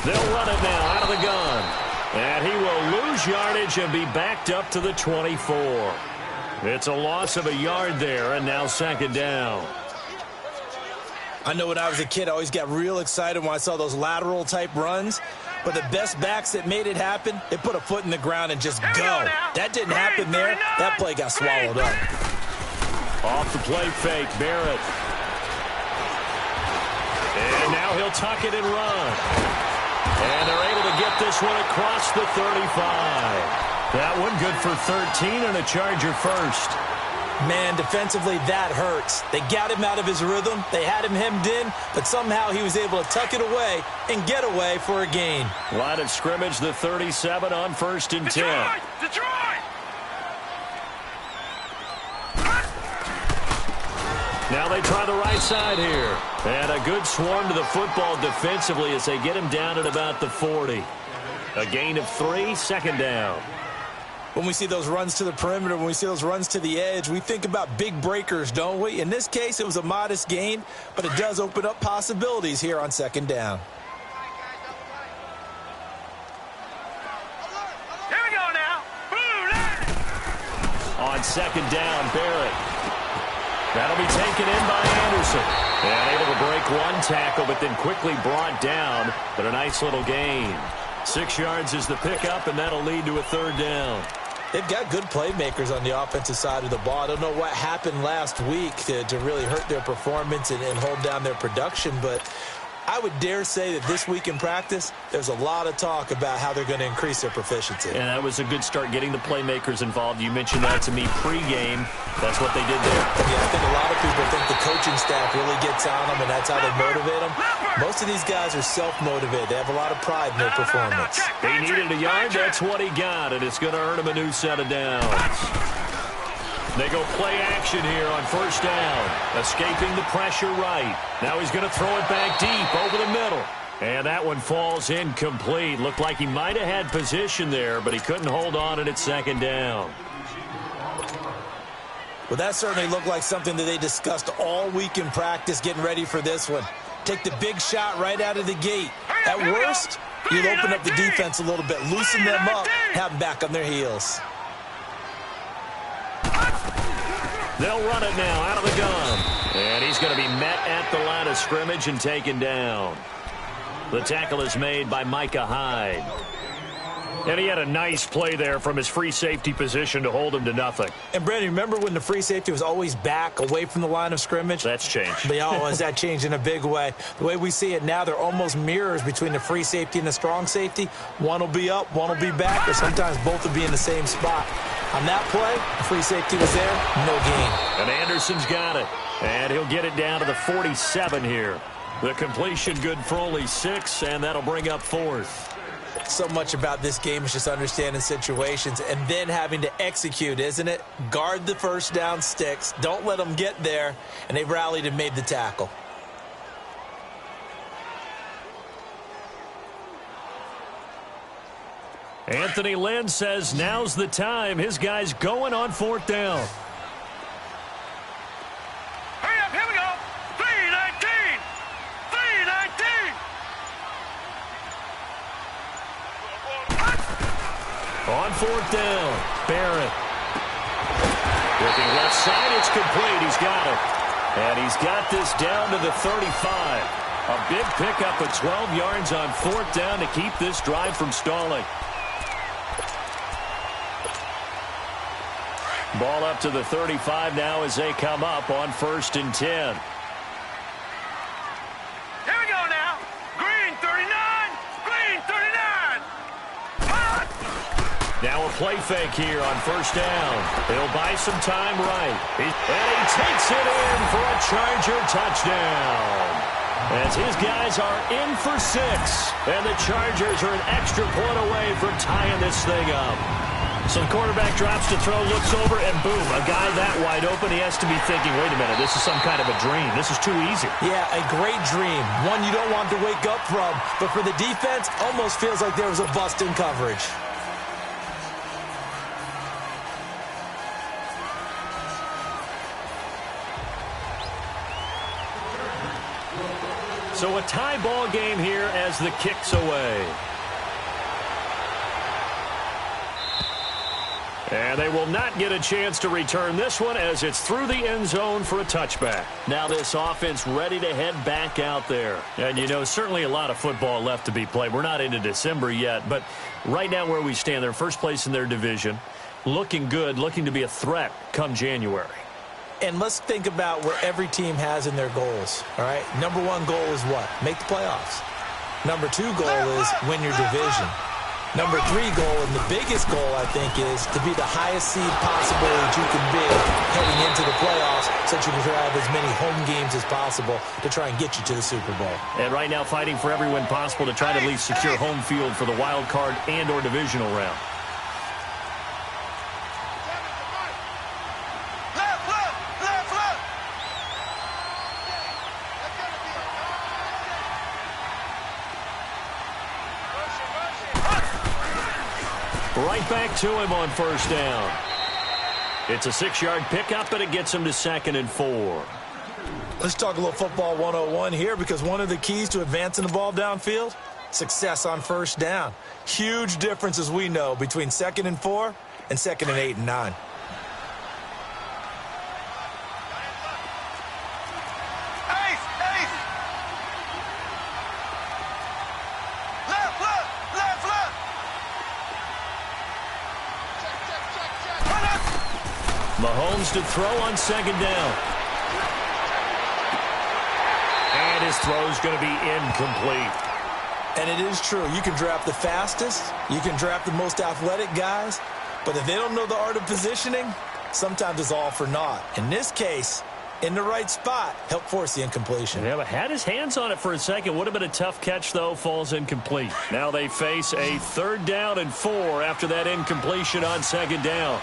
They'll run it now out of the gun. And he will lose yardage and be backed up to the 24. It's a loss of a yard there, and now second down. I know when I was a kid, I always got real excited when I saw those lateral-type runs. But the best backs that made it happen, they put a foot in the ground and just go. That didn't happen there. That play got swallowed up. Off the play fake, Barrett. And now he'll tuck it and run. And they're able to get this one across the 35. That one good for 13 and a Charger first. Man, defensively, that hurts. They got him out of his rhythm. They had him hemmed in, but somehow he was able to tuck it away and get away for a gain. Line of scrimmage, the 37 on 1st and 10. Detroit! Now they try the right side here. And a good swarm to the football defensively as they get him down at about the 40. A gain of 3, second down. When we see those runs to the perimeter, when we see those runs to the edge, we think about big breakers, don't we? In this case, it was a modest gain, but it does open up possibilities here on second down. Here we go now. On second down, Barrett. That'll be taken in by Anderson. And able to break one tackle, but then quickly brought down. But a nice little gain. 6 yards is the pickup, and that'll lead to a third down. They've got good playmakers on the offensive side of the ball. I don't know what happened last week to really hurt their performance and hold down their production, but I would dare say that this week in practice, there's a lot of talk about how they're going to increase their proficiency. And that was a good start getting the playmakers involved. You mentioned that to me pregame. That's what they did there. Yeah, I think a lot of people think the coaching staff really gets on them, and that's how they motivate them. Most of these guys are self-motivated. They have a lot of pride in their performance. They needed a yard. That's what he got, and it's going to earn him a new set of downs. They go play action here on first down. Escaping the pressure right. Now he's going to throw it back deep over the middle. And that one falls incomplete. Looked like he might have had position there, but he couldn't hold on at second down. Well, that certainly looked like something that they discussed all week in practice getting ready for this one. Take the big shot right out of the gate. At worst, you'll open up the defense a little bit, loosen them up, have them back on their heels. They'll run it now out of the gun. And he's going to be met at the line of scrimmage and taken down. The tackle is made by Micah Hyde. And he had a nice play there from his free safety position to hold him to nothing. And, Brandon, remember when the free safety was always back away from the line of scrimmage? That's changed. But, oh, has that changed in a big way? The way we see it now, they're almost mirrors between the free safety and the strong safety. One will be up, one will be back, or sometimes both will be in the same spot. On that play, the free safety was there, no gain. And Anderson's got it. And he'll get it down to the 47 here. The completion good for only 6, and that'll bring up 4th. So much about this game is just understanding situations and then having to execute, isn't it? Guard the first down sticks. Don't let them get there. And they rallied and made the tackle. Anthony Lynn says now's the time. His guy's going on 4th down. Hurry up, here we go. 3-19. 3-19. On 4th down, Barrett. Looking left side, it's complete. He's got it. And he's got this down to the 35. A big pickup of 12 yards on 4th down to keep this drive from stalling. Ball up to the 35 now as they come up on 1st and 10. Here we go now. Green 39. Green 39. Now a play fake here on 1st down. He'll buy some time right. And he takes it in for a Charger touchdown. As his guys are in for 6. And the Chargers are an extra point away from tying this thing up. So the quarterback drops to throw, looks over, and boom, a guy that wide open, he has to be thinking, wait a minute, this is some kind of a dream. This is too easy. Yeah, a great dream. One you don't want to wake up from. But for the defense, almost feels like there was a bust in coverage. So a tie ball game here as the kick's away. And they will not get a chance to return this one as it's through the end zone for a touchback. Now this offense ready to head back out there. And, you know, certainly a lot of football left to be played. We're not into December yet, but right now where we stand, they're first place in their division. Looking good, looking to be a threat come January. And let's think about what every team has in their goals, all right? Number one goal is what? Make the playoffs. Number two goal is win your division. Number three goal, and the biggest goal, I think, is to be the highest seed possible that you can be heading into the playoffs so that you can have as many home games as possible to try and get you to the Super Bowl. And right now fighting for every win possible to try to at least secure home field for the wild card and or divisional round. Right back to him on first down. It's a 6-yard pickup, and it gets him to 2nd and 4. Let's talk a little football 101 here, because one of the keys to advancing the ball downfield, success on first down. Huge difference, as we know, between 2nd and 4 and 2nd and 8 and 9. Mahomes to throw on 2nd down. And his throw's going to be incomplete. And it is true. You can draft the fastest. You can draft the most athletic guys. But if they don't know the art of positioning, sometimes it's all for naught. In this case, in the right spot, help force the incompletion. Yeah, but had his hands on it for a second. Would have been a tough catch, though. Falls incomplete. Now they face a 3rd down and 4 after that incompletion on 2nd down.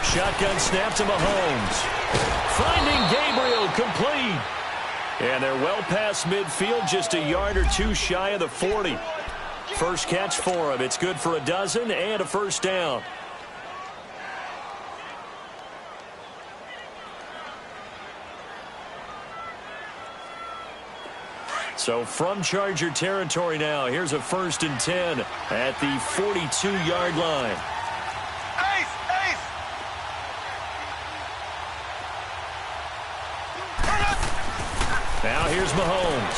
Shotgun snap to Mahomes. Finding Gabriel, complete. And they're well past midfield, just a yard or two shy of the 40. First catch for him. It's good for a dozen and a first down. So from Charger territory now, here's a 1st and 10 at the 42-yard line. Now here's Mahomes.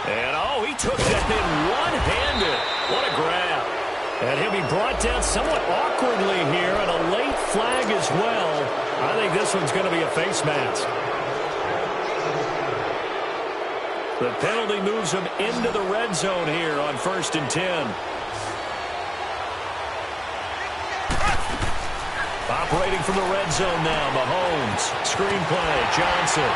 And, oh, he took that thing one-handed. What a grab. And he'll be brought down somewhat awkwardly here, and a late flag as well. I think this one's going to be a face mask. The penalty moves him into the red zone here on 1st and 10. Operating from the red zone now, Mahomes. Screenplay, Johnson.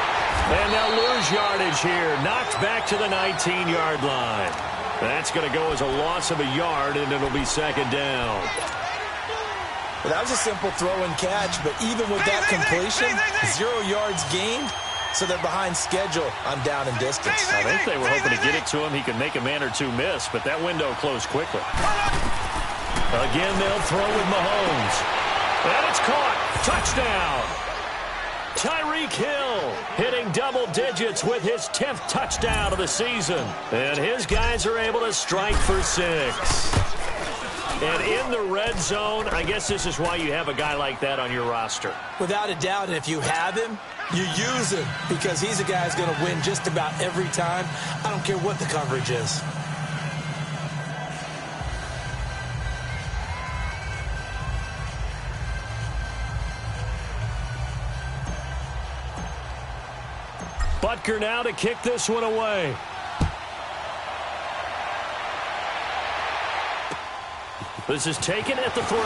And they'll lose yardage here. Knocked back to the 19-yard line. That's going to go as a loss of a yard, and it'll be 2nd down. Well, that was a simple throw and catch, but even with that completion, 0 yards gained, so they're behind schedule on down and distance. I think they were hoping to get it to him. He could make a man or two miss, but that window closed quickly. Again, they'll throw with Mahomes. And it's caught. Touchdown. Tyreek Hill hitting double digits with his 10th touchdown of the season. And his guys are able to strike for 6. And in the red zone, I guess this is why you have a guy like that on your roster. Without a doubt, and if you have him, you use him, because he's a guy who's going to win just about every time. I don't care what the coverage is. Butker now to kick this one away. This is taken at the 3.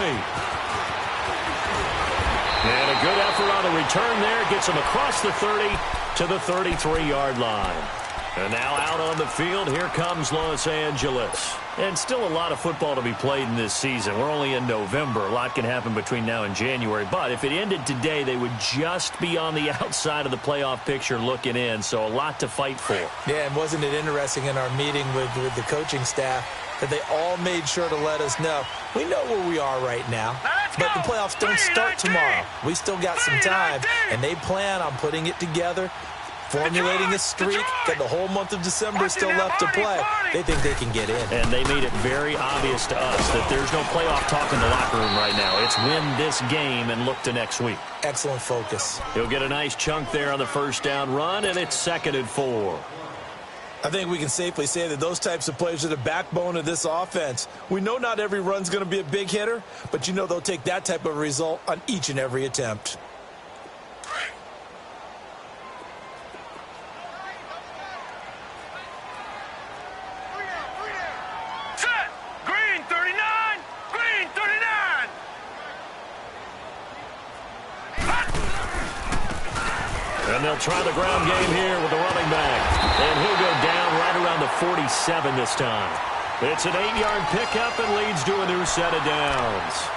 And a good effort on the return there. Gets him across the 30 to the 33-yard line. And now out on the field, here comes Los Angeles. And still a lot of football to be played in this season. We're only in November. A lot can happen between now and January. But if it ended today, they would just be on the outside of the playoff picture looking in. So a lot to fight for. Yeah, and wasn't it interesting in our meeting with the coaching staff that they all made sure to let us know, we know where we are right now, but the playoffs don't start tomorrow. We still got some time, and they plan on putting it together, formulating a streak, got the whole month of December still left to play. They think they can get in. And they made it very obvious to us that there's no playoff talk in the locker room right now. It's win this game and look to next week. Excellent focus. He'll get a nice chunk there on the first down run, and it's 2nd and 4. I think we can safely say that those types of plays are the backbone of this offense. We know not every run's going to be a big hitter, but you know they'll take that type of result on each and every attempt. Set. Green 39. Green 39. And they'll try the ground game here with the running back. And he'll go down right around the 47 this time. It's an 8-yard pickup and leads to a new set of downs.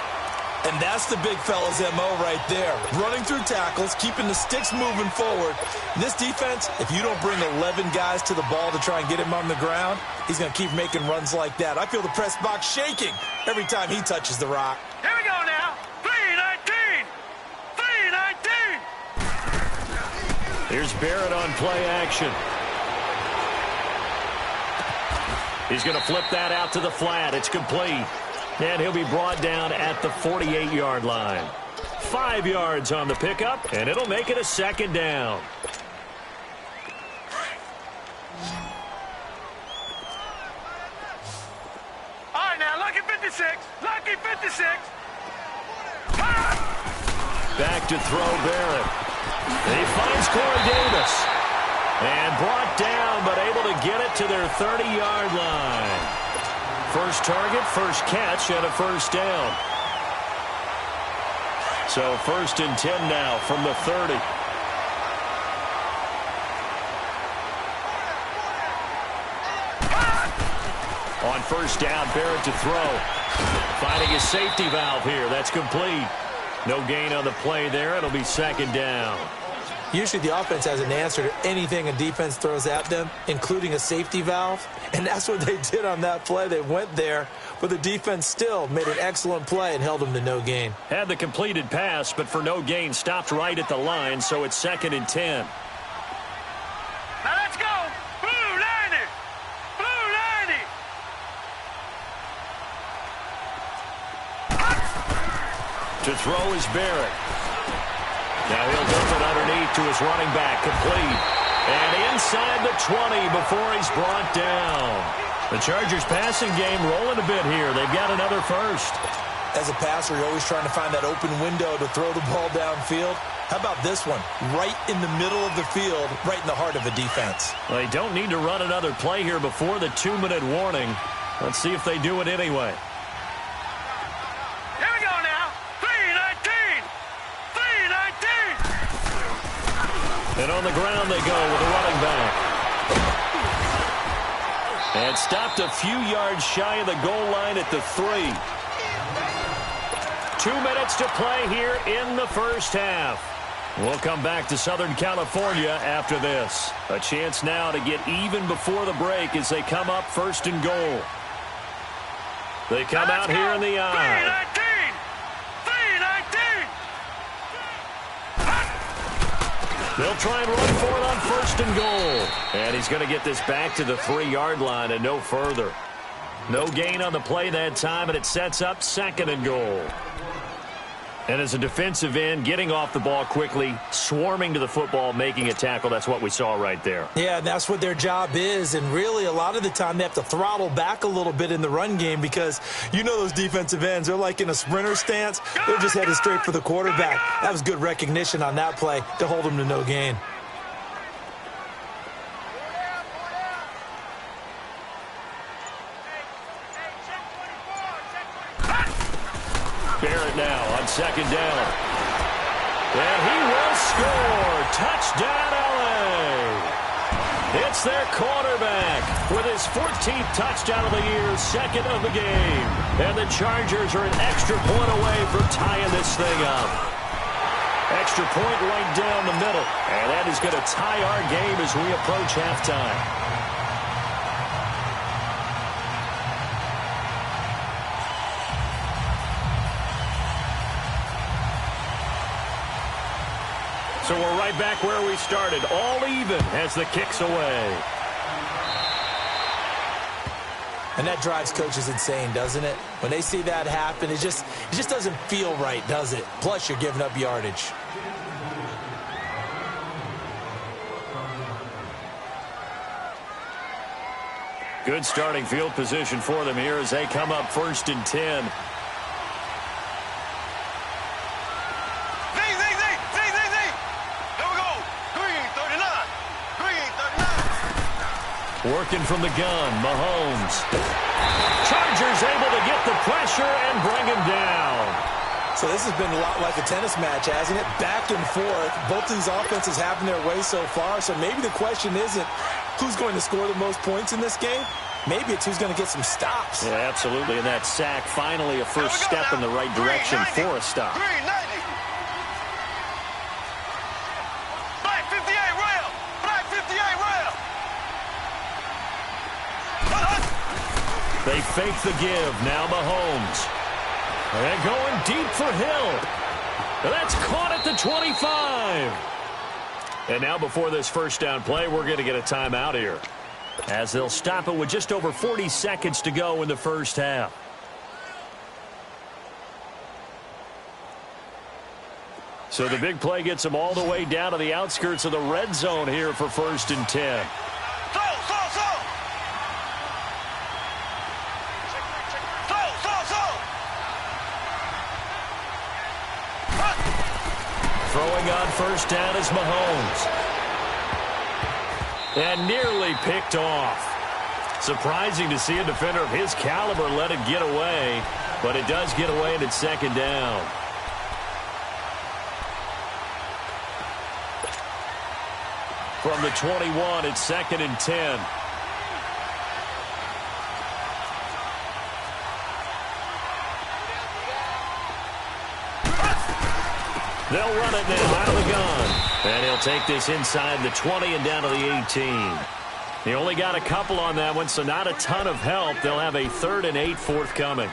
And that's the big fella's MO right there. Running through tackles, keeping the sticks moving forward. This defense, if you don't bring 11 guys to the ball to try and get him on the ground, he's going to keep making runs like that. I feel the press box shaking every time he touches the rock. Here we go now. 3-19. 3-19. Here's Barrett on play action. He's going to flip that out to the flat. It's complete. And he'll be brought down at the 48-yard line. 5 yards on the pickup, and it'll make it a 2nd down. All right, now, lucky 56. Lucky 56. Back to throw Barrett. And he finds Corey Davis. And brought down, but able to get it to their 30-yard line. First target, first catch, and a first down. So 1st and 10 now from the 30. On first down, Barrett to throw. Finding his safety valve here. That's complete. No gain on the play there. It'll be 2nd down. Usually the offense has an answer to anything a defense throws at them, including a safety valve. And that's what they did on that play. They went there, but the defense still made an excellent play and held them to no gain. Had the completed pass, but for no gain, stopped right at the line, so it's 2nd and 10. Now let's go. Blue 90. Blue 90. To throw is Barrett. Now he'll dump it underneath to his running back, complete. And inside the 20 before he's brought down. The Chargers passing game rolling a bit here. They've got another first. As a passer, you're always trying to find that open window to throw the ball downfield. How about this one? Right in the middle of the field, right in the heart of the defense. Well, they don't need to run another play here before the 2-minute warning. Let's see if they do it anyway. Here we go now. 3-19. 3-19. And on the ground they go with the running back. And stopped a few yards shy of the goal line at the 3. 2 minutes to play here in the first half. We'll come back to Southern California after this. A chance now to get even before the break as they come up 1st and goal. They come out here in the eye. 3-19. They'll try and run for it on 1st and goal. And he's going to get this back to the 3-yard line and no further. No gain on the play that time, and it sets up 2nd and goal. And as a defensive end, getting off the ball quickly, swarming to the football, making a tackle, that's what we saw right there. Yeah, and that's what their job is. And really, a lot of the time, they have to throttle back a little bit in the run game because you know those defensive ends, they're like in a sprinter stance. They're just headed straight for the quarterback. That was good recognition on that play to hold them to no gain. Barrett now on 2nd down. And he will score. Touchdown, LA. It's their quarterback with his 14th touchdown of the year, second of the game. And the Chargers are an extra point away from tying this thing up. Extra point right down the middle. And that is going to tie our game as we approach halftime. So we're right back where we started, all even as the kick's away. And that drives coaches insane, doesn't it? When they see that happen, it just doesn't feel right, does it? Plus, you're giving up yardage. Good starting field position for them here as they come up 1st and 10. Working from the gun, Mahomes. Chargers able to get the pressure and bring him down. So this has been a lot like a tennis match, hasn't it? Back and forth. Both these offenses having their way so far. So maybe the question isn't who's going to score the most points in this game. Maybe it's who's going to get some stops. Yeah, absolutely. And that sack, finally a first step in the right direction for a stop. Black 58 rail. Black 58 rail. They fake the give. Now Mahomes. And going deep for Hill. That's caught at the 25. And now before this first down play, we're going to get a timeout here, as they'll stop it with just over 40 seconds to go in the first half. So the big play gets them all the way down to the outskirts of the red zone here for 1st and 10. Throwing on first down is Mahomes. And nearly picked off. Surprising to see a defender of his caliber let it get away, but it does get away and it's 2nd down. From the 21, it's 2nd and 10. They'll run it now out of the gun. And he'll take this inside the 20 and down to the 18. He only got a couple on that one, so not a ton of help. They'll have a 3rd and 8 forthcoming.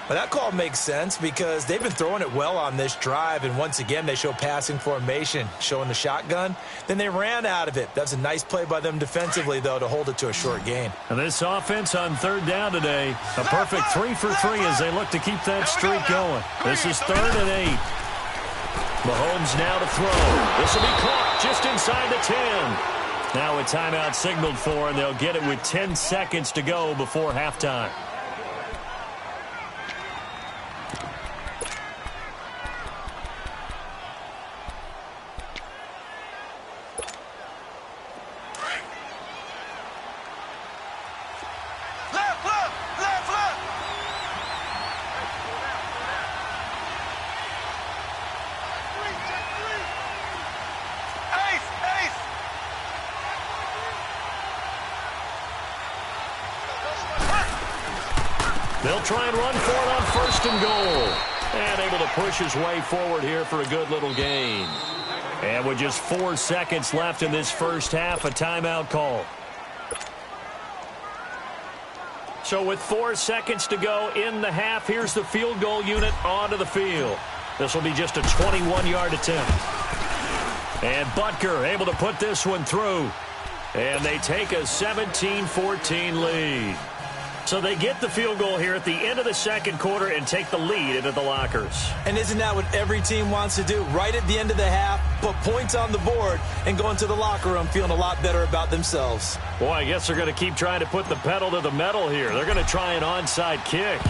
Well, that call makes sense because they've been throwing it well on this drive, and once again they show passing formation, showing the shotgun. Then they ran out of it. That's a nice play by them defensively, though, to hold it to a short gain. And this offense on 3rd down today, a perfect 3 for 3 as they look to keep that streak going. This is 3rd and 8. Mahomes now to throw. This will be caught just inside the 10. Now a timeout signaled for, and they'll get it with 10 seconds to go before halftime. They'll try and run for it on 1st and goal. And able to push his way forward here for a good little gain. And with just 4 seconds left in this first half, a timeout call. So with 4 seconds to go in the half, here's the field goal unit onto the field. This will be just a 21-yard attempt. And Butker able to put this one through. And they take a 17-14 lead. So they get the field goal here at the end of the second quarter and take the lead into the lockers. And isn't that what every team wants to do? Right at the end of the half, put points on the board and go into the locker room feeling a lot better about themselves. Boy, I guess they're going to keep trying to put the pedal to the metal here. They're going to try an onside kick.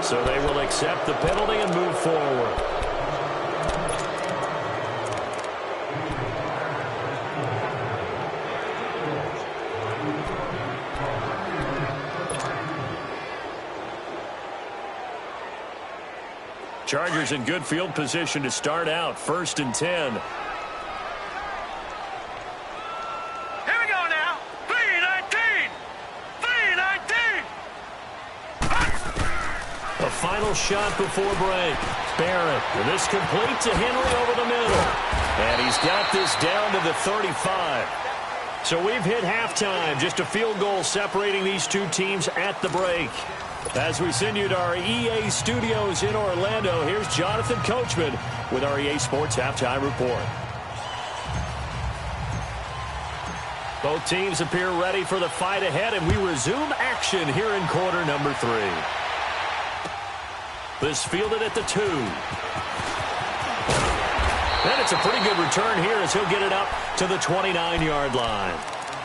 So they will accept the penalty and move forward. Chargers in good field position to start out. 1st and 10. final shot before break. Barrett, and this complete to Henry over the middle. And he's got this down to the 35. So we've hit halftime. Just a field goal separating these two teams at the break. As we send you to our EA studios in Orlando, here's Jonathan Coachman with our EA Sports Halftime Report. Both teams appear ready for the fight ahead, and we resume action here in quarter number 3. This fielded at the 2. And it's a pretty good return here as he'll get it up to the 29-yard line.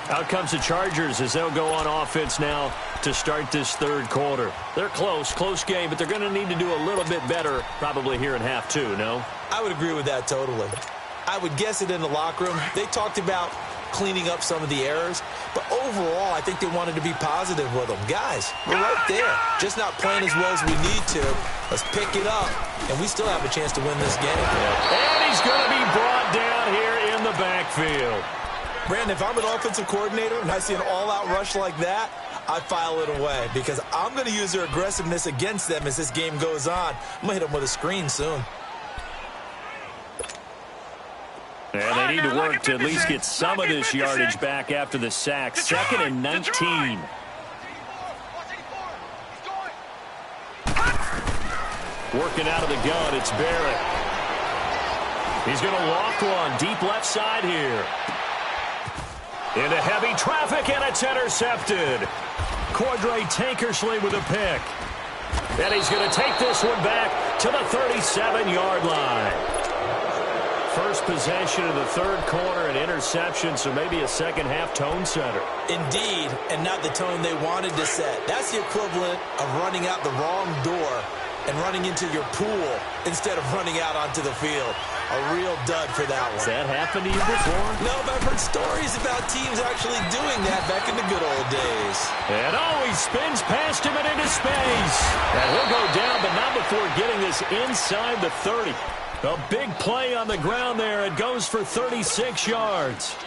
Out comes the Chargers as they'll go on offense now to start this third quarter. They're close game, but they're going to need to do a little bit better probably here in half 2, no? I would agree with that totally. I would guess it in the locker room. They talked about cleaning up some of the errors, but overall, I think they wanted to be positive with them. Guys, we're right there. Just not playing as well as we need to. Let's pick it up, and we still have a chance to win this game. And he's going to be brought down here in the backfield. Brandon, if I'm an offensive coordinator and I see an all-out rush like that, I file it away because I'm going to use their aggressiveness against them as this game goes on. I'm going to hit them with a screen soon. And they need to work to at least get some of this yardage back after the sack. 2nd and 19. Working out of the gun, it's Barrett. He's going to loft one deep left side here. Into heavy traffic, and it's intercepted. Cordray Tankersley with a pick. And he's going to take this one back to the 37-yard line. First possession of the third quarter, an interception, so maybe a second-half tone setter. Indeed, and not the tone they wanted to set. That's the equivalent of running out the wrong door and running into your pool instead of running out onto the field. A real dud for that one. Has that happened to you before? No, but I've heard stories about teams actually doing that back in the good old days. And he spins past him and into space. And he'll go down, but not before getting this inside the 30. A big play on the ground there. It goes for 36 yards.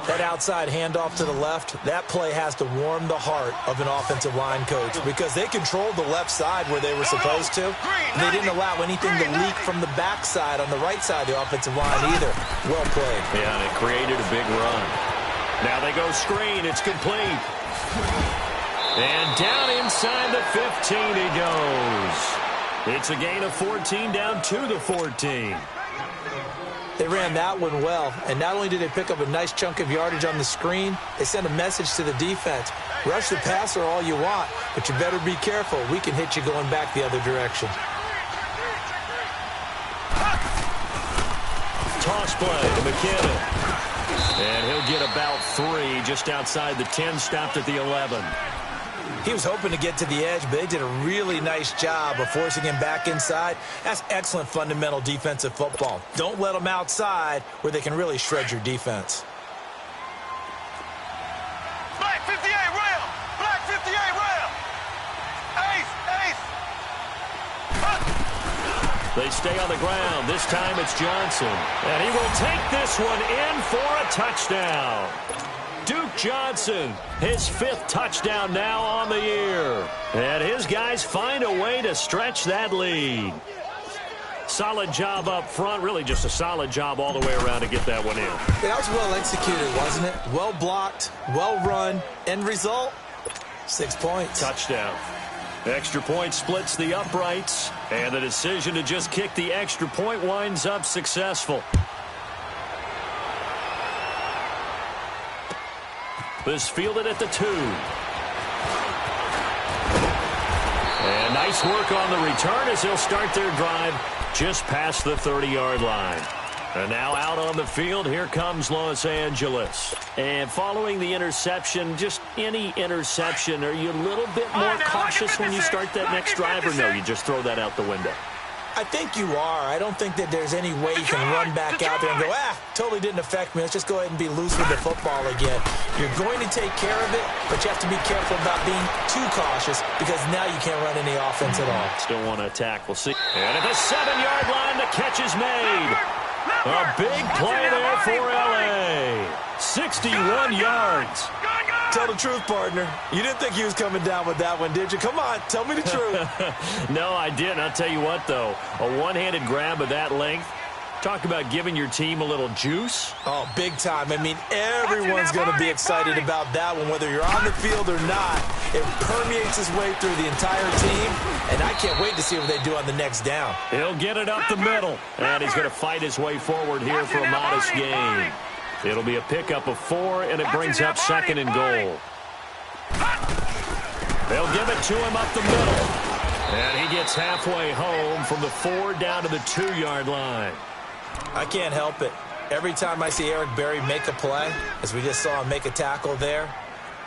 That outside handoff to the left, that play has to warm the heart of an offensive line coach because they controlled the left side where they were supposed to. They didn't allow anything to leak from the backside on the right side of the offensive line either. Well played. Yeah, and it created a big run. Now they go screen. It's complete. And down inside the 15 he goes. It's a gain of 14 down to the 14. They ran that one well, and not only did they pick up a nice chunk of yardage on the screen, they sent a message to the defense. Rush the passer all you want, but you better be careful. We can hit you going back the other direction. Toss play to McKinnon. And he'll get about 3 just outside the 10, stopped at the 11. He was hoping to get to the edge, but they did a really nice job of forcing him back inside. That's excellent fundamental defensive football. Don't let them outside where they can really shred your defense. Black 58 rail! Black 58 rail! Ace! They stay on the ground. This time it's Johnson. And he will take this one in for a touchdown. Duke Johnson, his 5th touchdown now on the year. And his guys find a way to stretch that lead. Solid job up front, really just a solid job all the way around to get that one in. Yeah, that was well executed, wasn't it? Well blocked, well run. End result, 6 points. Touchdown. Extra point splits the uprights, and the decision to just kick the extra point winds up successful. This fielded at the 2. And nice work on the return as they'll start their drive just past the 30-yard line. And now out on the field, here comes Los Angeles. And following the interception, just any interception, are you a little bit more cautious when you start that next drive, or no, you just throw that out the window? I think you are. I don't think that there's any way you can run back out there and go, totally didn't affect me. Let's just go ahead and be loose with the football again. You're going to take care of it, but you have to be careful about being too cautious because now you can't run any offense at all. Still want to attack. We'll see. And at the 7-yard line, the catch is made. A big play there for L.A. 61 yards. Tell the truth, partner. You didn't think he was coming down with that one, did you? Come on, tell me the truth. No, I didn't. I'll tell you what, though. A one-handed grab of that length. Talk about giving your team a little juice. Oh, big time. I mean, everyone's going to be excited about that one, whether you're on the field or not. It permeates its way through the entire team, and I can't wait to see what they do on the next down. He'll get it up the middle, and he's going to fight his way forward here for a modest gain. It'll be a pickup of 4, and it brings up 2nd and goal. They'll give it to him up the middle, and he gets halfway home from the 4 down to the 2-yard line. I can't help it. Every time I see Eric Berry make a play, as we just saw him make a tackle there,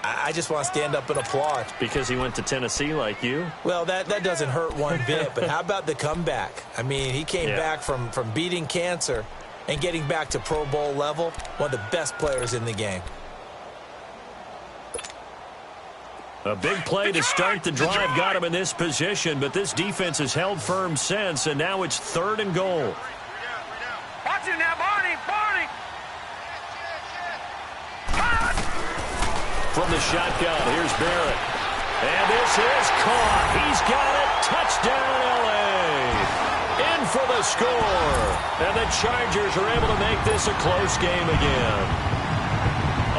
I just want to stand up and applaud. Because he went to Tennessee like you? Well, that doesn't hurt one bit, but how about the comeback? I mean, he came back from beating cancer and getting back to Pro Bowl level, one of the best players in the game. A big play to start the drive got him in this position, but this defense has held firm since, and now it's 3rd and goal. Watch it now, Barney! From the shotgun, here's Barrett. And this is caught. He's got it. Touchdown, L.A. In for the score. And the Chargers are able to make this a close game again.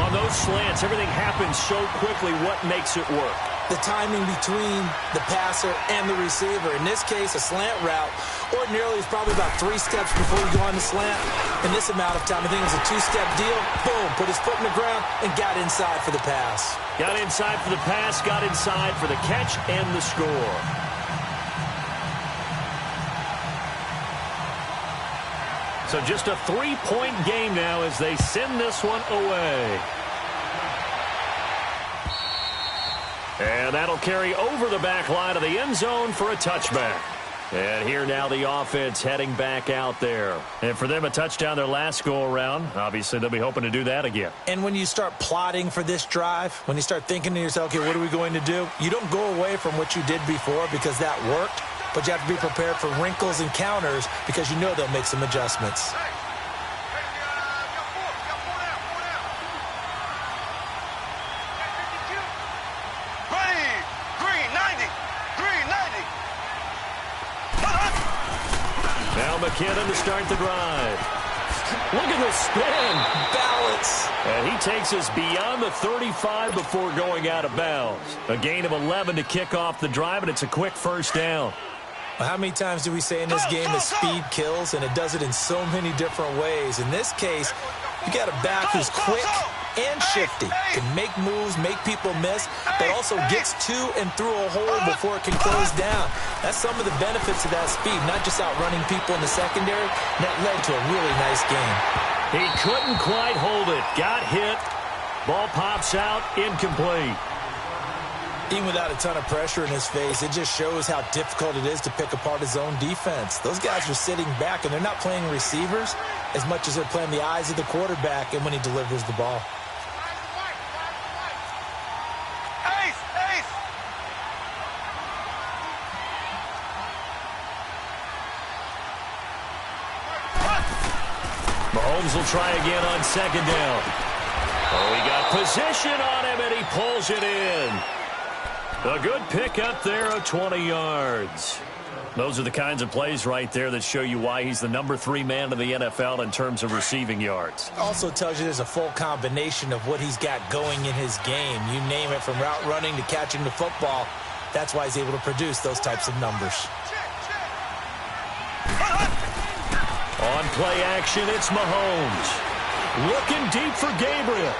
On those slants, everything happens so quickly. What makes it work? The timing between the passer and the receiver. In this case, a slant route ordinarily is probably about 3 steps before you go on the slant. In this amount of time, I think it was a 2-step deal. Boom, put his foot in the ground and got inside for the pass. Got inside for the pass, got inside for the catch and the score. So just a 3-point game now as they send this one away. And that'll carry over the back line of the end zone for a touchback. And here now the offense heading back out there. And for them, a touchdown their last go-around. Obviously, they'll be hoping to do that again. And when you start plotting for this drive, when you start thinking to yourself, okay, what are we going to do? You don't go away from what you did before because that worked. But you have to be prepared for wrinkles and counters because you know they'll make some adjustments. McKinnon to start the drive. Look at the spin. Balance. And he takes us beyond the 35 before going out of bounds. A gain of 11 to kick off the drive, and it's a quick first down. Well, how many times do we say in this game that speed kills, and it does it in so many different ways? In this case, you got a back who's quick and shifty, can make moves, make people miss, but also gets to and through a hole before it can close down. That's some of the benefits of that speed, not just outrunning people in the secondary. That led to a really nice game. He couldn't quite hold it. Got hit. Ball pops out, incomplete. Even without a ton of pressure in his face, it just shows how difficult it is to pick apart his own defense. Those guys are sitting back, and they're not playing receivers as much as they're playing the eyes of the quarterback and when he delivers the ball. Mahomes will try again on 2nd down. Oh, he got position on him, and he pulls it in. A good pickup there of 20 yards. Those are the kinds of plays right there that show you why he's the number 3 man in the NFL in terms of receiving yards. Also tells you there's a full combination of what he's got going in his game. You name it, from route running to catching the football. That's why he's able to produce those types of numbers. On play action, it's Mahomes. Looking deep for Gabriel.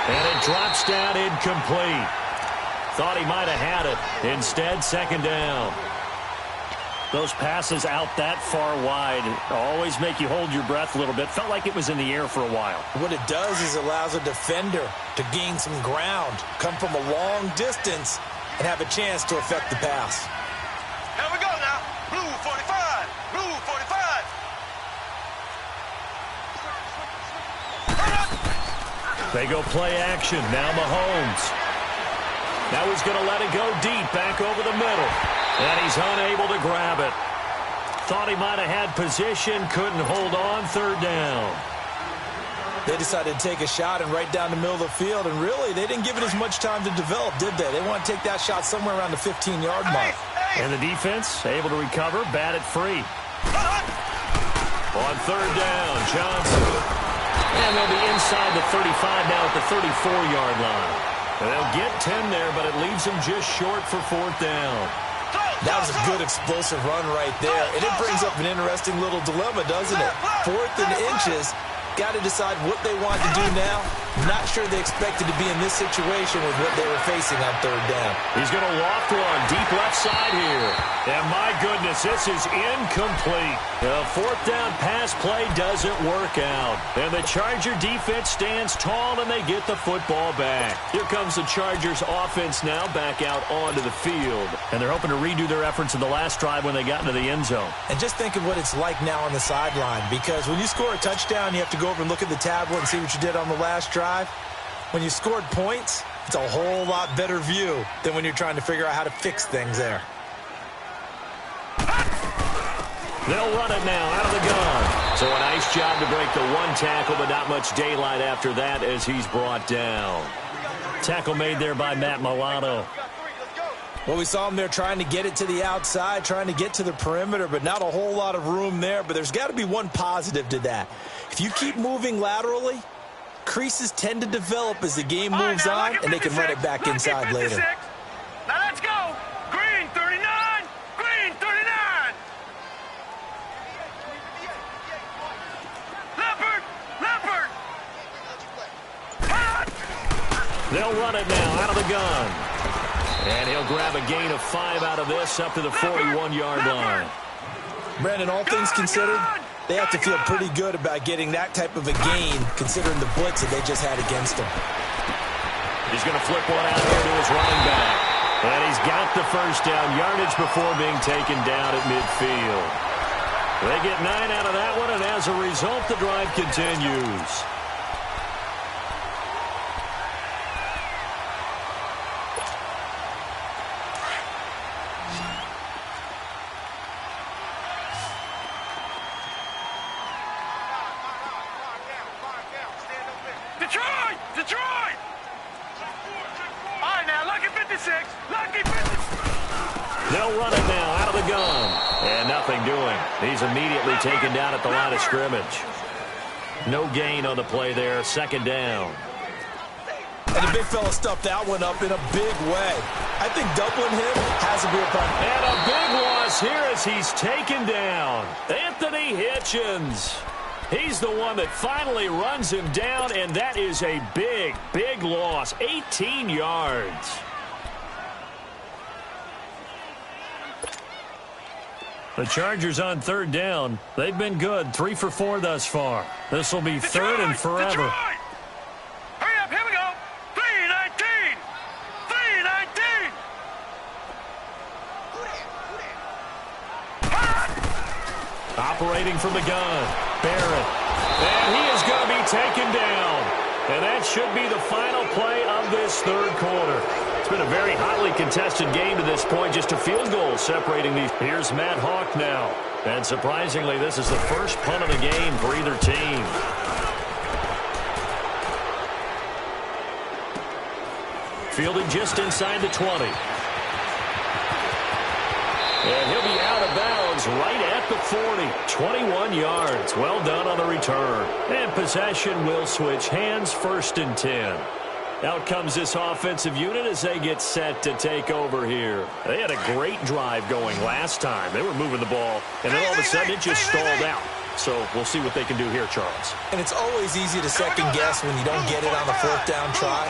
And it drops down incomplete. Thought he might have had it. Instead, 2nd down. Those passes out that far wide always make you hold your breath a little bit. Felt like it was in the air for a while. What it does is allows a defender to gain some ground, come from a long distance, and have a chance to affect the pass. Here we go now. Blue 45. Blue 45. They go play action. Now Mahomes. Now he's going to let it go deep, back over the middle. And he's unable to grab it. Thought he might have had position, couldn't hold on, 3rd down. They decided to take a shot and right down the middle of the field, and really, they didn't give it as much time to develop, did they? They want to take that shot somewhere around the 15-yard mark. And the defense able to recover, bat it free. On third down, Johnson. And they'll be inside the 35 now at the 34-yard line. And they'll get 10 there, but it leaves them just short for fourth down. That was a good explosive run right there. And it brings up an interesting little dilemma, doesn't it? Fourth and inches. Got to decide what they want to do now. Not sure they expected to be in this situation with what they were facing on third down. He's going to loft one deep left side here. And my goodness, this is incomplete. The fourth down pass play doesn't work out. And the Charger defense stands tall and they get the football back. Here comes the Chargers offense now back out onto the field. And they're hoping to redo their efforts in the last drive when they got into the end zone. And just think of what it's like now on the sideline, because when you score a touchdown, you have to go over and look at the tablet and see what you did on the last drive. When you scored points, it's a whole lot better view than when you're trying to figure out how to fix things there. They'll run it now out of the gun. So a nice job to break the one tackle, but not much daylight after that as he's brought down. Tackle made there by Matt Milano. Well, we saw him there trying to get it to the outside, trying to get to the perimeter, but not a whole lot of room there. But there's got to be one positive to that. If you keep moving laterally, creases tend to develop as the game moves on, and they can run it back inside later. Now let's go. Green 39. Green 39. Leopard. Leopard. They'll run it now out of the gun. And he'll grab a gain of 5 out of this up to the 41-yard line. Brandon, all things considered, they have to feel pretty good about getting that type of a gain, considering the blitz that they just had against them. He's going to flip one out here to his running back. And he's got the first down yardage before being taken down at midfield. They get 9 out of that one, and as a result, the drive continues. Detroit! All right, now, lucky 56. Lucky 56. They'll run it now out of the gun. And nothing doing. He's immediately taken down at the line of scrimmage. No gain on the play there. Second down. And the big fella stuffed that one up in a big way. I think doubling him has a real problem. And a big loss here as he's taken down. Anthony Hitchens. He's the one that finally runs him down, and that is a big, big loss. 18 yards. The Chargers on third down. They've been good. 3 for 4 thus far. This will be third and forever. Detroit! Hurry up, here we go. 3-19. 3-19. Operating from the gun. Barrett. And he is going to be taken down. And that should be the final play of this third quarter. It's been a very hotly contested game to this point. Just a field goal separating these. Here's Matt Hawk now. And surprisingly, this is the first punt of the game for either team. Fielding just inside the 20. And he'll be out of bounds right at the 40. 21 yards. Well done on the return. And possession will switch hands, 1st and 10. Out comes this offensive unit as they get set to take over here. They had a great drive going last time. They were moving the ball, and then all of a sudden it just stalled out. So we'll see what they can do here, Charles. And it's always easy to second guess when you don't get it on the 4th down try.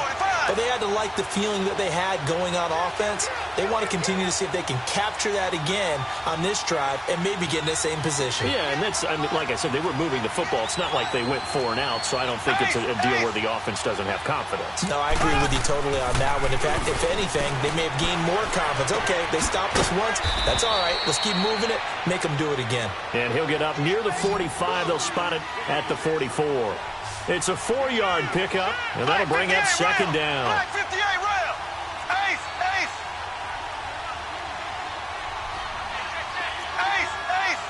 But they had to like the feeling that they had going on offense. They want to continue to see if they can capture that again on this drive and maybe get in the same position. Yeah, and that's, I mean, like I said, they were moving the football. It's not like they went 4 and out, so I don't think it's a deal where the offense doesn't have confidence. No, I agree with you totally on that one. In fact, if anything, they may have gained more confidence. Okay, they stopped us once. That's all right. Let's keep moving it. Make them do it again. And he'll get up near the 45. They'll spot it at the 44. It's a 4-yard pickup, and that'll bring up second down. 58 rail. Ace, ace. Ace, ace.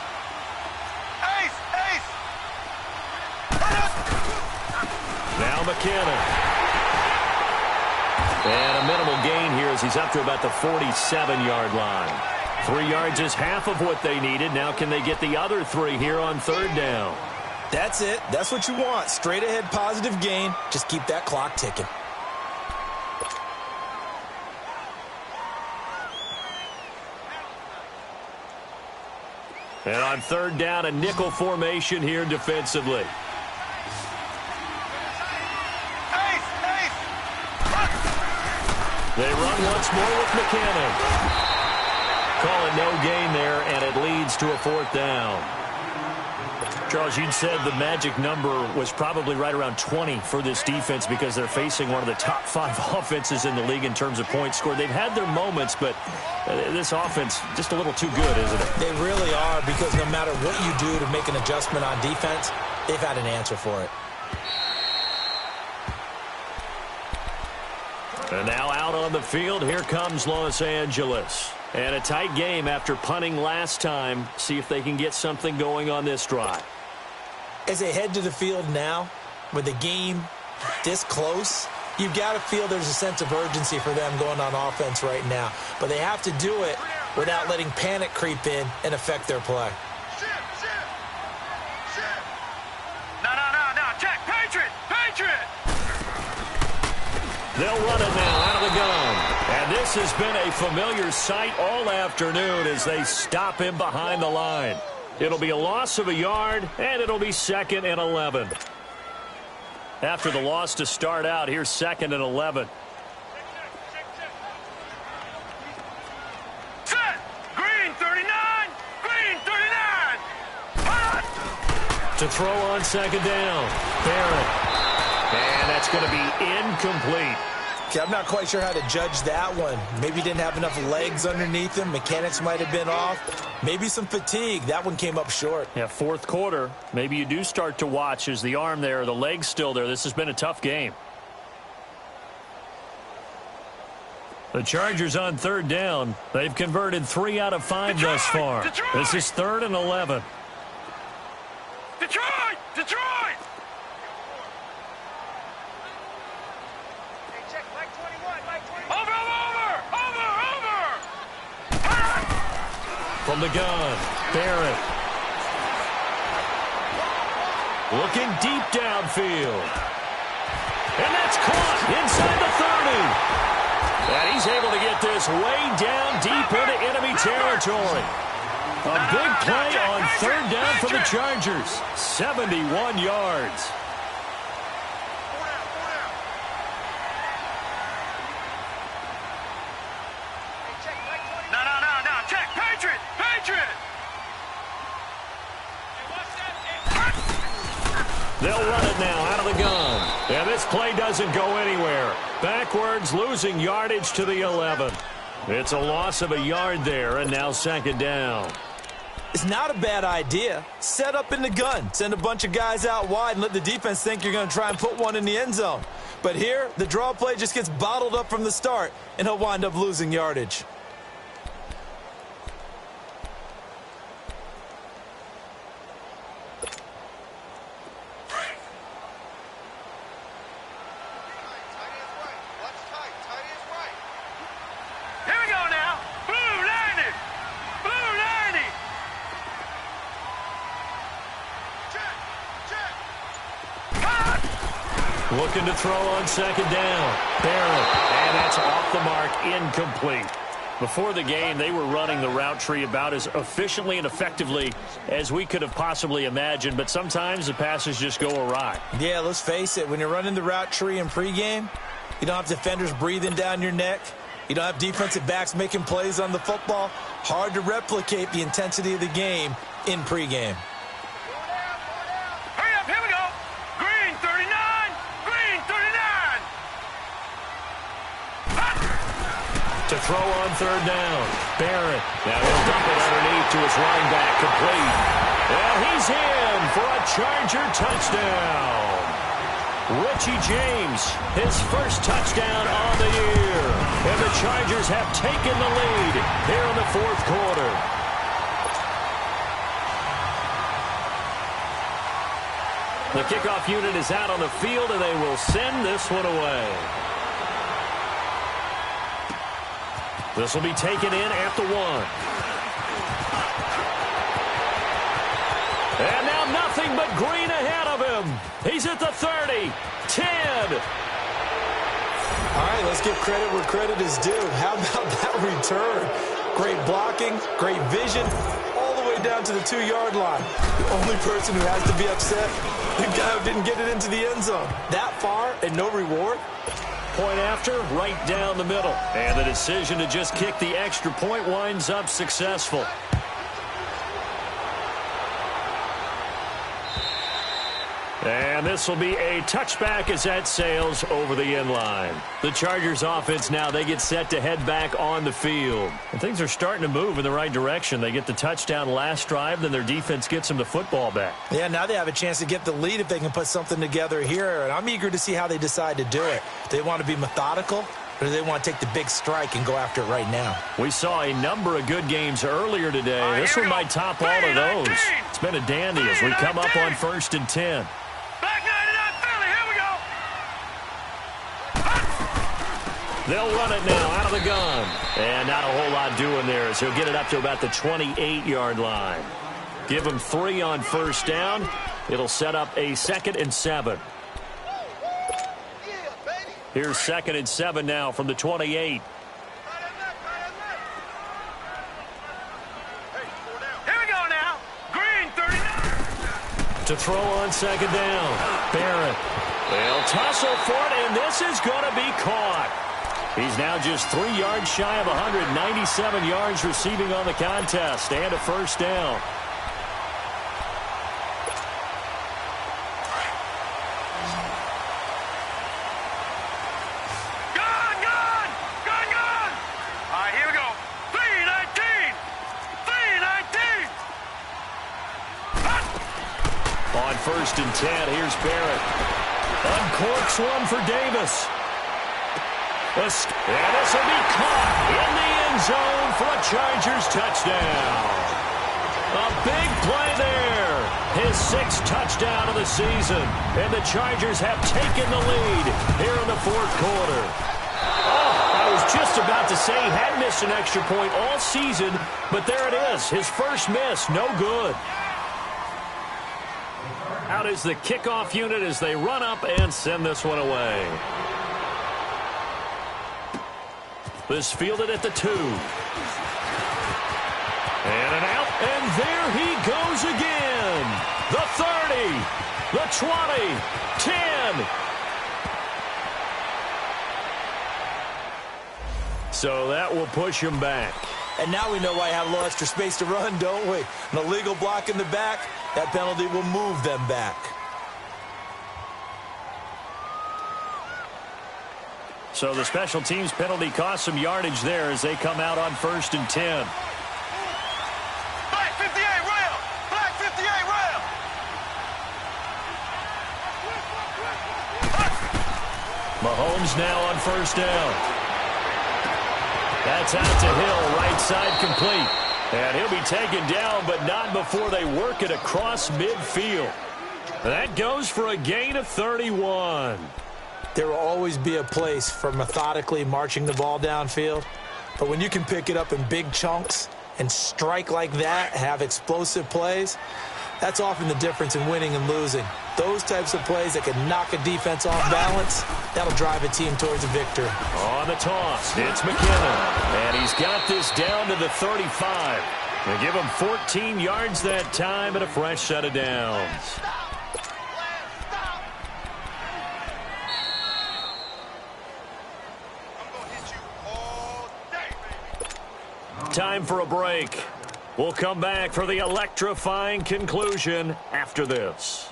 Ace, ace. McKinnon. And a minimal gain here as he's up to about the 47-yard line. 3 yards is half of what they needed. Now can they get the other 3 here on third down? That's it. That's what you want. Straight ahead positive gain. Just keep that clock ticking. And on third down, a nickel formation here defensively. They run once more with McKinnon. Call it no gain there, and it leads to a fourth down. Charles, you'd said the magic number was probably right around 20 for this defense because they're facing one of the top 5 offenses in the league in terms of points scored. They've had their moments, but this offense just a little too good, isn't it? They really are, because no matter what you do to make an adjustment on defense, they've had an answer for it. And now out on the field, here comes Los Angeles. And a tight game after punting last time. See if they can get something going on this drive. As they head to the field now, with the game this close, you've got to feel there's a sense of urgency for them going on offense right now. But they have to do it without letting panic creep in and affect their play. No. Check. Patriot. They'll run it now out of the gun. And this has been a familiar sight all afternoon as they stop him behind the line. It'll be a loss of a yard, and it'll be 2nd and 11. After the loss to start out, here's 2nd and 11. Set. Green 39. To throw on 2nd down. Barrett. And that's going to be incomplete. Okay, I'm not quite sure how to judge that one. Maybe he didn't have enough legs underneath him. Mechanics might have been off. Maybe some fatigue. That one came up short. Yeah, fourth quarter. Maybe you do start to watch. Is the arm there, the leg's still there? This has been a tough game. The Chargers on third down. They've converted 3 out of 5 thus far. This is 3rd and 11. Detroit! From the gun, Barrett. Looking deep downfield. And that's caught inside the 30. And he's able to get this way down deep into enemy territory. A big play on third down for the Chargers. 71 yards. They'll run it now out of the gun. And this play doesn't go anywhere. Backwards, losing yardage to the 11. It's a loss of a yard there, and now 2nd down. It's not a bad idea. Set up in the gun. Send a bunch of guys out wide and let the defense think you're going to try and put one in the end zone. But here, the draw play just gets bottled up from the start, and he'll wind up losing yardage. Looking to throw on 2nd down. Barrett. And that's off the mark. Incomplete. Before the game, they were running the route tree about as efficiently and effectively as we could have possibly imagined, but sometimes the passes just go awry. Yeah, let's face it. When you're running the route tree in pregame, you don't have defenders breathing down your neck. You don't have defensive backs making plays on the football. Hard to replicate the intensity of the game in pregame. To throw on third down. Barrett. Now he'll dump it underneath to his running back. Complete. And he's in for a Charger touchdown. Richie James, his first touchdown on the year. And the Chargers have taken the lead here in the fourth quarter. The kickoff unit is out on the field, and they will send this one away. This will be taken in at the 1. And now nothing but green ahead of him. He's at the 30, 10. All right, let's give credit where credit is due. How about that return? Great blocking, great vision, all the way down to the 2-yard line. The only person who has to be upset, the guy who didn't get it into the end zone. That far and no reward? Point after, right down the middle. And the decision to just kick the extra point winds up successful. And this will be a touchback as that sails over the end line. The Chargers offense now, they get set to head back on the field. And things are starting to move in the right direction. They get the touchdown last drive, then their defense gets them the football back. Yeah, now they have a chance to get the lead if they can put something together here. And I'm eager to see how they decide to do it. Do they want to be methodical, or do they want to take the big strike and go after it right now? We saw a number of good games earlier today. This one might top all of those. It's been a dandy as we come up on 1st and 10. Back 99 Philly, here we go. They'll run it now out of the gun. And not a whole lot doing there as he'll get it up to about the 28-yard line. Give him 3 on 1st down. It'll set up a 2nd and 7. Here's 2nd and 7 now from the 28. To throw on 2nd down. Barrett. They'll tussle for it, and this is going to be caught. He's now just 3 yards shy of 197 yards receiving on the contest and a 1st down. Gone. All right, here we go. 319. On 1st and 10, here's Barrett. Uncorks one for Davis. And this will be caught in the end zone for a Chargers touchdown. A big play there. His 6th touchdown of the season. And the Chargers have taken the lead here in the 4th quarter. Oh, I was just about to say he had missed an extra point all season, but there it is. His first miss, no good. Out is the kickoff unit as they run up and send this one away. This fielded at the 2. And an out, and there he goes again. The 30, the 20, 10. So that will push him back. And now we know why I have a little extra space to run, don't we? An illegal block in the back, that penalty will move them back. So the special teams penalty cost some yardage there as they come out on 1st and 10. Black 58 rail. Black 58 rail. Mahomes now on 1st down. That's out to Hill, right side complete. And he'll be taken down, but not before they work it across midfield. That goes for a gain of 31. There will always be a place for methodically marching the ball downfield. But when you can pick it up in big chunks and strike like that, have explosive plays, that's often the difference in winning and losing. Those types of plays that can knock a defense off balance, that'll drive a team towards a victory. On the toss, it's McKinnon. And he's got this down to the 35. They give him 14 yards that time and a fresh set of downs. Time for a break. We'll come back for the electrifying conclusion after this.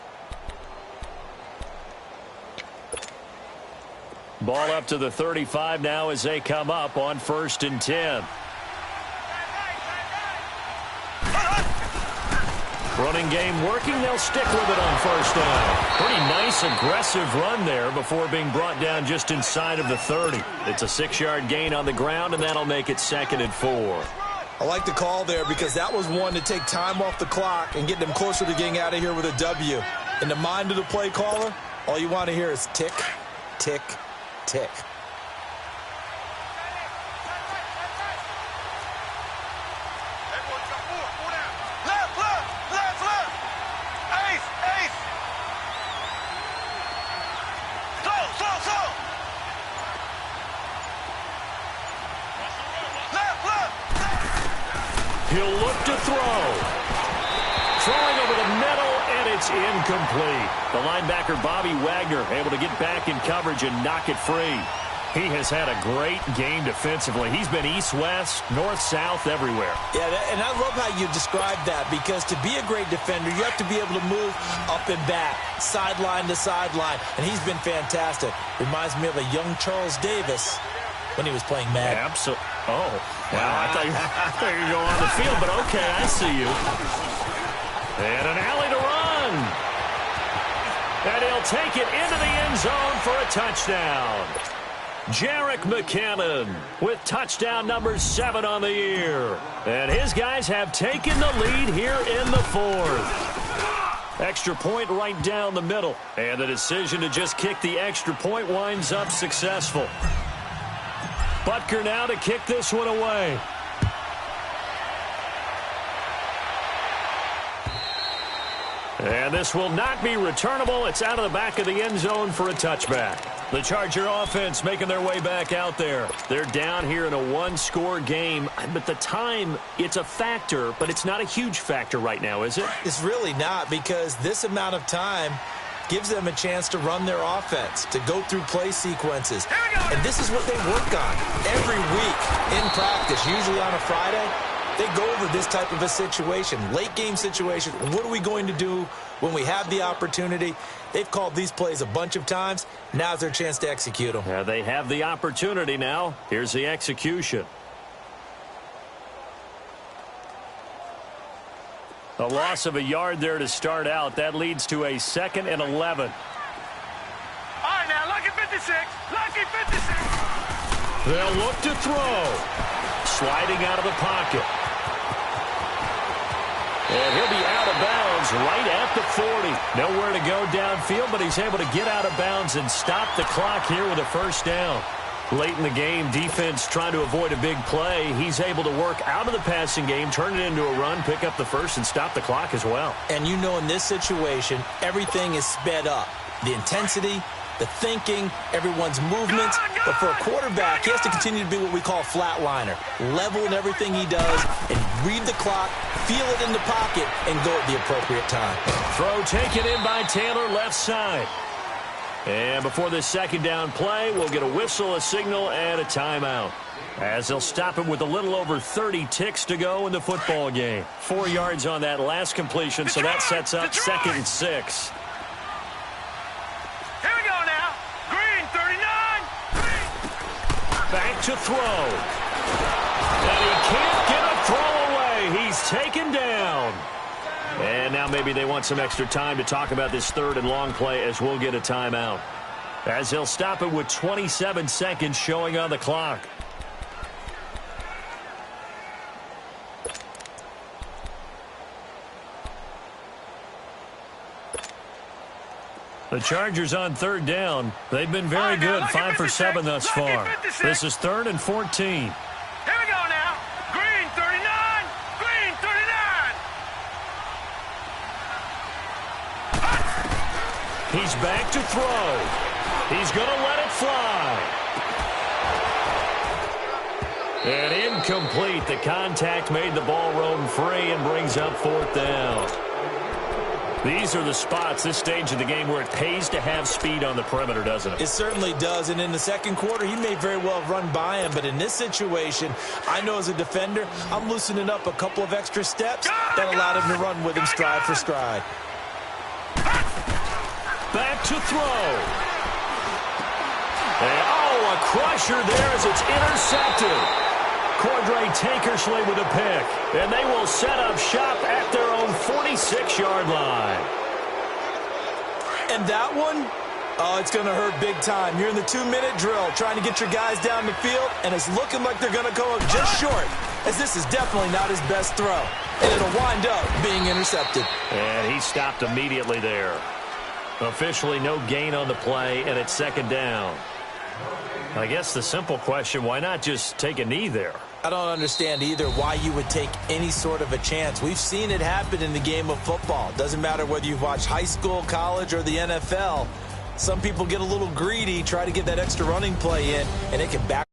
Ball up to the 35 now as they come up on 1st and 10. Running game working. They'll stick with it on 1st down. Pretty nice, aggressive run there before being brought down just inside of the 30. It's a 6-yard gain on the ground, and that'll make it 2nd and 4. I like the call there because that was one to take time off the clock and get them closer to getting out of here with a W. In the mind of the play caller, all you want to hear is tick, tick, tick. He'll look to throw. Throwing over the middle, and it's incomplete. The linebacker, Bobby Wagner, able to get back in coverage and knock it free. He has had a great game defensively. He's been east-west, north-south, everywhere. Yeah, and I love how you described that, because to be a great defender, you have to be able to move up and back, sideline to sideline, and he's been fantastic. Reminds me of a young Charles Davis when he was playing Madden. Absolutely. Oh, wow. I thought you were going on the field, but okay, I see you. And an alley to run. And he'll take it into the end zone for a touchdown. Jerick McKinnon with touchdown number 7 on the year. And his guys have taken the lead here in the 4th. Extra point right down the middle. And the decision to just kick the extra point winds up successful. Butker now to kick this one away. And this will not be returnable. It's out of the back of the end zone for a touchback. The Charger offense making their way back out there. They're down here in a one-score game. But the time, it's a factor, but it's not a huge factor right now, is it? It's really not, because this amount of time gives them a chance to run their offense, to go through play sequences. And this is what they work on every week in practice, usually on a Friday. They go over this type of a situation, late game situation. What are we going to do when we have the opportunity? They've called these plays a bunch of times. Now's their chance to execute them. Yeah, they have the opportunity now. Here's the execution. A loss of a yard there to start out. That leads to a 2nd and 11. All right, now, lucky 56. Lucky 56. They'll look to throw. Sliding out of the pocket. And he'll be out of bounds right at the 40. Nowhere to go downfield, but he's able to get out of bounds and stop the clock here with a first down. Late in the game, defense trying to avoid a big play. He's able to work out of the passing game, turn it into a run, pick up the first, and stop the clock as well. And you know, in this situation, everything is sped up. The intensity, the thinking, everyone's movements. But for a quarterback, he has to continue to be what we call a flatliner. Level in everything he does and read the clock, feel it in the pocket, and go at the appropriate time. Throw taken in by Taylor, left side. And before this second down play, we'll get a whistle, a signal, and a timeout, as they'll stop him with a little over 30 ticks to go in the football game. 4 yards on that last completion, so that sets up 2nd and 6. Here we go now. Green 39. Back to throw. And he can't get a throw away. He's taken down. And now maybe they want some extra time to talk about this 3rd and long play, as we'll get a timeout, as they'll stop it with 27 seconds showing on the clock. The Chargers on 3rd down. They've been very good, 5 for 7 thus far. This is 3rd and 14. Here we go now. Green 39. Green 39. He's back to throw. He's going to let it fly. And incomplete. The contact made the ball roam free and brings up 4th down. These are the spots, this stage of the game, where it pays to have speed on the perimeter, doesn't it? It certainly does. And in the second quarter, he may very well run by him. But in this situation, I know as a defender, I'm loosening up a couple of extra steps that allowed him to run with him stride for stride. Back to throw. And, oh, a crusher there as it's intercepted. Cordray Tankersley with a pick. And they will set up shop at their own 46-yard line. And that one, oh, it's going to hurt big time. You're in the 2-minute drill trying to get your guys down the field, and it's looking like they're going to go just short, as this is definitely not his best throw. And it'll wind up being intercepted. And he stopped immediately there. Officially no gain on the play, and it's second down. I guess the simple question, why not just take a knee there? I don't understand either why you would take any sort of a chance. We've seen it happen in the game of football. Doesn't matter whether you've watched high school, college, or the NFL. Some people get a little greedy, try to get that extra running play in, and it can back